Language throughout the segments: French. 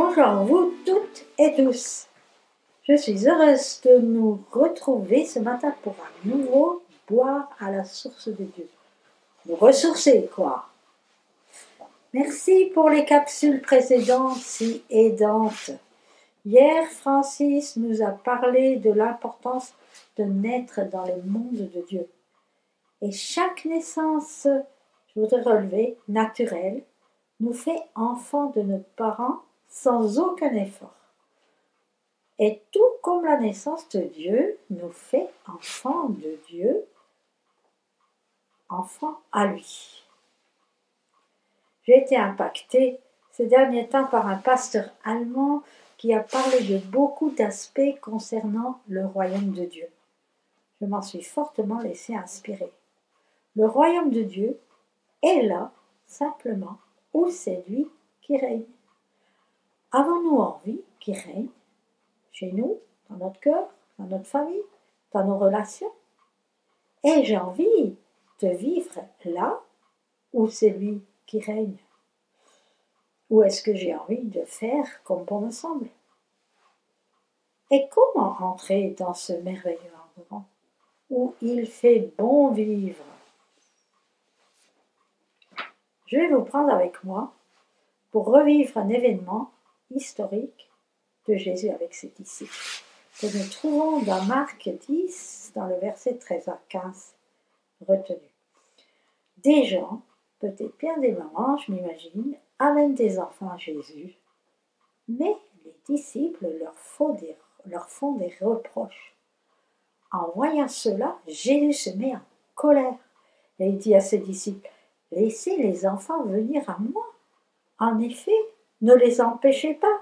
Bonjour vous toutes et tous. Je suis heureuse de nous retrouver ce matin pour un nouveau boire à la source de Dieu. Nous ressourcer, quoi. Merci pour les capsules précédentes si aidantes. Hier, Francis nous a parlé de l'importance de naître dans le monde de Dieu. Et chaque naissance, je voudrais relever, naturelle, nous fait enfants de nos parents sans aucun effort. Et tout comme la naissance de Dieu nous fait enfants de Dieu, enfants à lui. J'ai été impactée ces derniers temps par un pasteur allemand qui a parlé de beaucoup d'aspects concernant le royaume de Dieu. Je m'en suis fortement laissée inspirer. Le royaume de Dieu est là, simplement, où c'est lui qui règne. Avons-nous envie qu'il règne chez nous, dans notre cœur, dans notre famille, dans nos relations? Et j'ai envie de vivre là où c'est lui qui règne. Ou est-ce que j'ai envie de faire comme bon me semble? Et comment entrer dans ce merveilleux endroit où il fait bon vivre? Je vais vous prendre avec moi pour revivre un événement historique de Jésus avec ses disciples, que nous trouvons dans Marc 10, dans le verset 13 à 15, retenu. Des gens, peut-être bien des mamans, je m'imagine, amènent des enfants à Jésus, mais les disciples leur font des reproches. En voyant cela, Jésus se met en colère et il dit à ses disciples, « Laissez les enfants venir à moi. En effet, ne les empêchez pas.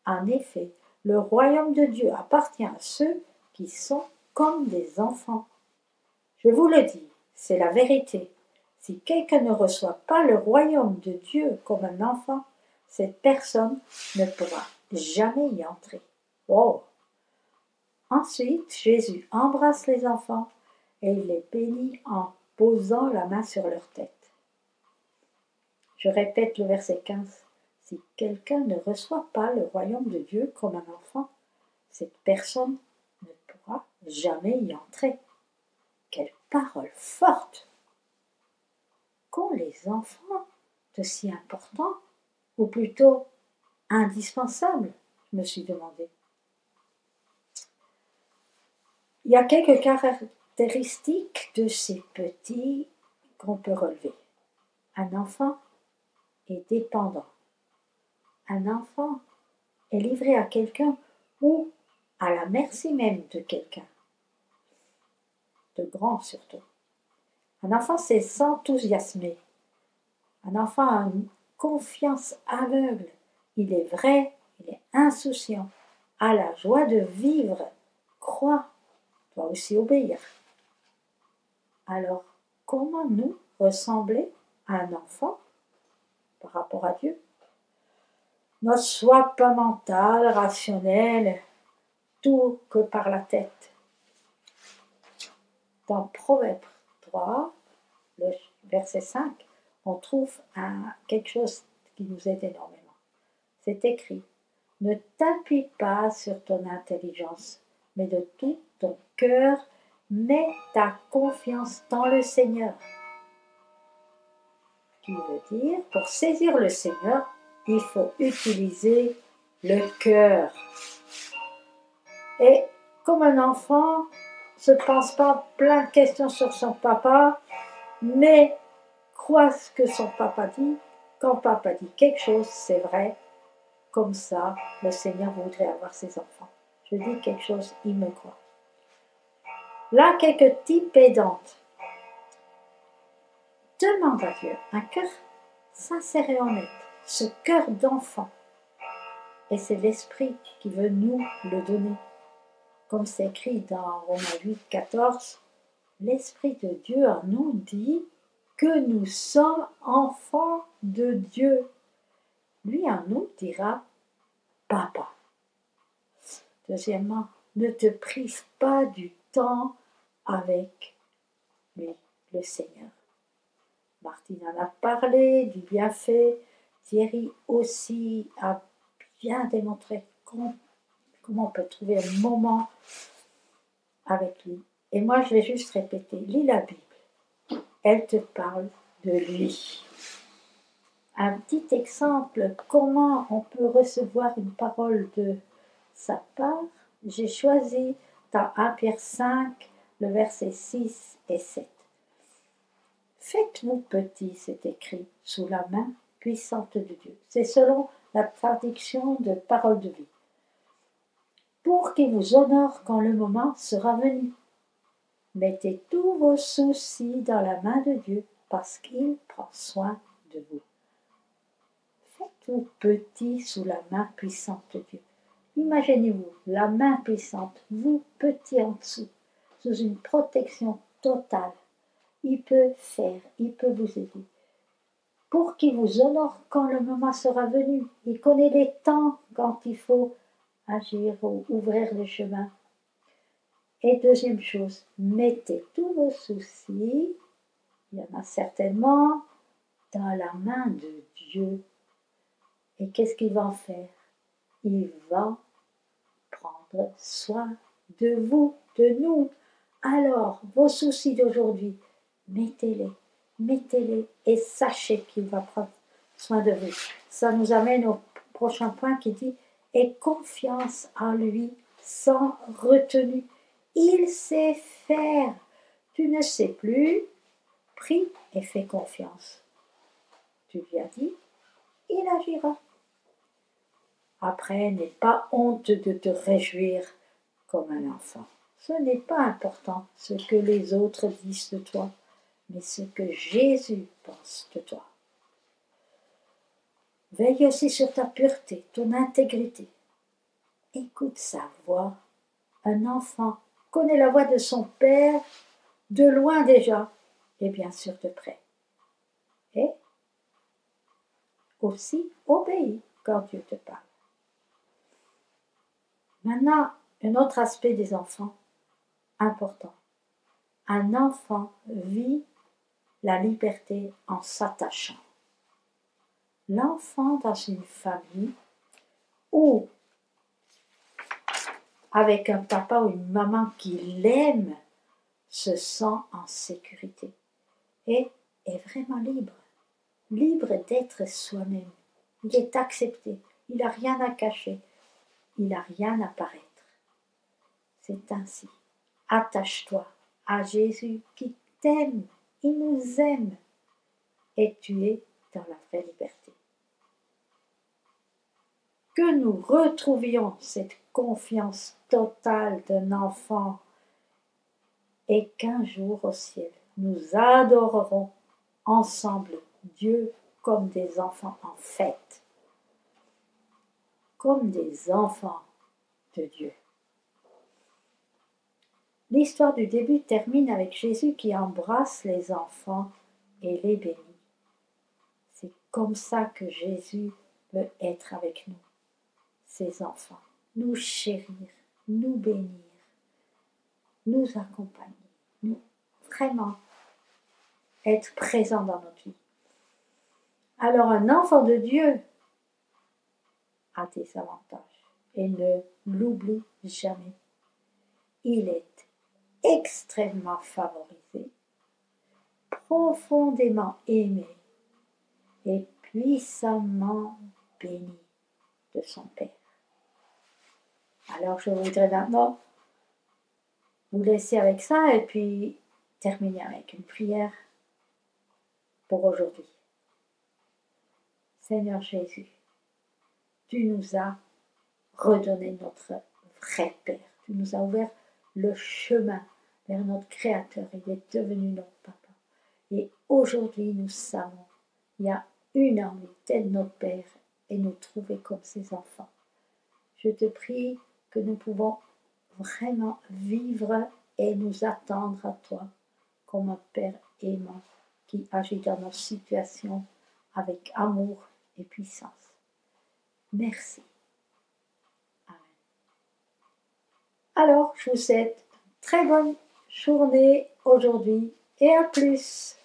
En effet, le royaume de Dieu appartient à ceux qui sont comme des enfants. Je vous le dis, c'est la vérité. Si quelqu'un ne reçoit pas le royaume de Dieu comme un enfant, cette personne ne pourra jamais y entrer. » Oh. Ensuite, Jésus embrasse les enfants et il les bénit en posant la main sur leur tête. Je répète le verset 15. Si quelqu'un ne reçoit pas le royaume de Dieu comme un enfant, cette personne ne pourra jamais y entrer. Quelle parole forte! Qu'ont les enfants de si important, ou plutôt indispensable, je me suis demandé. Il y a quelques caractéristiques de ces petits qu'on peut relever. Un enfant est dépendant. Un enfant est livré à quelqu'un ou à la merci même de quelqu'un, de grand surtout. Un enfant sait s'enthousiasmer. Un enfant a une confiance aveugle. Il est vrai, il est insouciant, a la joie de vivre, croit, doit aussi obéir. Alors, comment nous ressembler à un enfant par rapport à Dieu? Notre soi pas mentale, rationnelle, tout que par la tête. Dans Proverbe 3, le verset 5, on trouve quelque chose qui nous aide énormément. C'est écrit, « Ne t'appuie pas sur ton intelligence, mais de tout ton cœur, mets ta confiance dans le Seigneur. » Qui veut dire, pour saisir le Seigneur, il faut utiliser le cœur. Et comme un enfant ne se pense pas plein de questions sur son papa, mais croit ce que son papa dit. Quand papa dit quelque chose, c'est vrai. Comme ça, le Seigneur voudrait avoir ses enfants. Je dis quelque chose, il me croit. Là, quelques types aidantes. Demande à Dieu un cœur sincère et honnête, ce cœur d'enfant. Et c'est l'Esprit qui veut nous le donner. Comme c'est écrit dans Romains 8, 14, l'Esprit de Dieu en nous dit que nous sommes enfants de Dieu. Lui en nous dira Papa. Deuxièmement, ne te prive pas du temps avec lui, le Seigneur. Martine en a parlé du bienfait. Thierry aussi a vient démontrer comment on peut trouver un moment avec lui. Et moi, je vais juste répéter, lis la Bible. Elle te parle de lui. Un petit exemple, comment on peut recevoir une parole de sa part. J'ai choisi dans 1 Pierre 5, le verset 6 et 7. Faites-vous petit, c'est écrit, sous la main puissante de Dieu. C'est selon la traduction de Parole de vie. Pour qu'il vous honore quand le moment sera venu. Mettez tous vos soucis dans la main de Dieu parce qu'il prend soin de vous. Faites-vous petit sous la main puissante de Dieu. Imaginez-vous la main puissante, vous petit en dessous, sous une protection totale. Il peut faire, il peut vous aider. Pour qu'il vous honore quand le moment sera venu. Il connaît les temps quand il faut agir ou ouvrir le chemin. Et deuxième chose, mettez tous vos soucis, il y en a certainement, dans la main de Dieu. Et qu'est-ce qu'il va en faire? Il va prendre soin de vous, de nous. Alors, vos soucis d'aujourd'hui, mettez-les et sachez qu'il va prendre soin de vous. Ça nous amène au prochain point qui dit « Aie confiance en lui sans retenue ». Il sait faire. Tu ne sais plus, prie et fais confiance. Tu lui as dit, il agira. Après, n'aie pas honte de te réjouir comme un enfant. Ce n'est pas important ce que les autres disent de toi, mais ce que Jésus pense de toi. Veille aussi sur ta pureté, ton intégrité. Écoute sa voix. Un enfant connaît la voix de son père de loin déjà et bien sûr de près. Et aussi obéis quand Dieu te parle. Maintenant, un autre aspect des enfants important. Un enfant vit la liberté en s'attachant. L'enfant dans une famille ou avec un papa ou une maman qui l'aime se sent en sécurité et est vraiment libre. Libre d'être soi-même. Il est accepté. Il n'a rien à cacher. Il n'a rien à paraître. C'est ainsi. Attache-toi à Jésus qui t'aime. Il nous aime. Et tu es dans la vraie liberté. Que nous retrouvions cette confiance totale d'un enfant et qu'un jour au ciel, nous adorerons ensemble Dieu comme des enfants en fête, comme des enfants de Dieu. L'histoire du début termine avec Jésus qui embrasse les enfants et les bénit. C'est comme ça que Jésus veut être avec nous, ses enfants, nous chérir, nous bénir, nous accompagner, nous vraiment être présent dans notre vie. Alors un enfant de Dieu a des avantages et ne l'oublie jamais. Il est extrêmement favorisé, profondément aimé et puissamment béni de son Père. Alors je voudrais maintenant vous laisser avec ça et puis terminer avec une prière pour aujourd'hui. Seigneur Jésus, tu nous as redonné notre vrai Père. Tu nous as ouvert le chemin vers notre Créateur. Il est devenu notre Papa. Et aujourd'hui, nous savons, il y a une envie d'être notre Père et nous trouver comme ses enfants. Je te prie que nous pouvons vraiment vivre et nous attendre à toi comme un Père aimant qui agit dans nos situations avec amour et puissance. Merci. Amen. Alors, je vous souhaite une très bonne journée aujourd'hui et à plus.